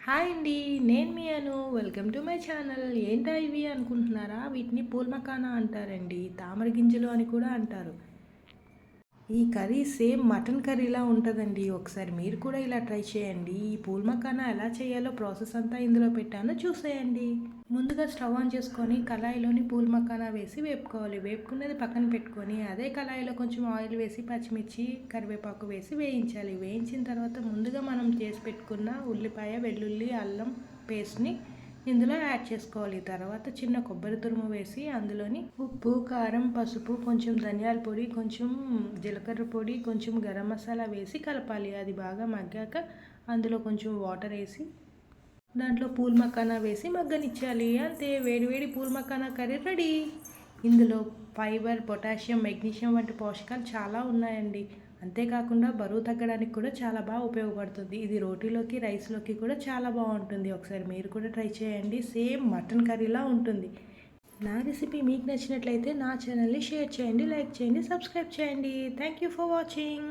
Hi అండి. నేను మీ Anu. Welcome to my channel. ఏంటా ఇవి అనుకుంటున్నారా? వీటిని పూల్ మకానా అంటారండి. తామర గింజలు అని కూడా అంటారు. ఈ కర్రీ సేమ్ మటన్ కర్రీలా ఉంటుందండి. ఒకసారి మీరు కూడా ఇలా ట్రై చేయండి. ఈ పూల్ మకానా ఎలా చేయాలో ప్రాసెస్ అంతా ఇందులో పెట్టాను, చూసేయండి. ముందుగా స్టవ్ ఆన్ చేసుకొని కళాయిలోని పూల్ మకానా వేసి వేపుకోవాలి. వేపుకున్నది పక్కన పెట్టుకొని అదే కళాయిలో కొంచెం ఆయిల్ వేసి పచ్చిమిర్చి కరివేపాకు వేసి వేయించాలి. వేయించిన తర్వాత ముందుగా మనం చేసి పెట్టుకున్న ఉల్లిపాయ, వెల్లుల్లి, అల్లం పేస్ట్ని ఇందులో యాడ్ చేసుకోవాలి. తర్వాత చిన్న కొబ్బరి తురుము వేసి అందులోని ఉప్పు, కారం, పసుపు, కొంచెం ధనియాల పొడి, కొంచెం జీలకర్ర పొడి, కొంచెం గరం మసాలా వేసి కలపాలి. అది బాగా మగ్గాక అందులో కొంచెం వాటర్ వేసి దాంట్లో పూల్ మకానా వేసి మగ్గనిచ్చాలి. అంతే, వేడివేడి పూల్ మకానా కర్రీ రెడీ. ఇందులో ఫైబర్, పొటాషియం, మెగ్నీషియం వంటి పోషకాలు చాలా ఉన్నాయండి. అంతేకాకుండా బరువు తగ్గడానికి కూడా చాలా బాగా ఉపయోగపడుతుంది. ఇది రోటీలోకి, రైస్లోకి కూడా చాలా బాగుంటుంది. ఒకసారి మీరు కూడా ట్రై చేయండి. సేమ్ మటన్ కర్రీలా ఉంటుంది. నా రెసిపీ మీకు నచ్చినట్లయితే నా ఛానల్ని షేర్ చేయండి, లైక్ చేయండి, సబ్స్క్రైబ్ చేయండి. Thank you for watching.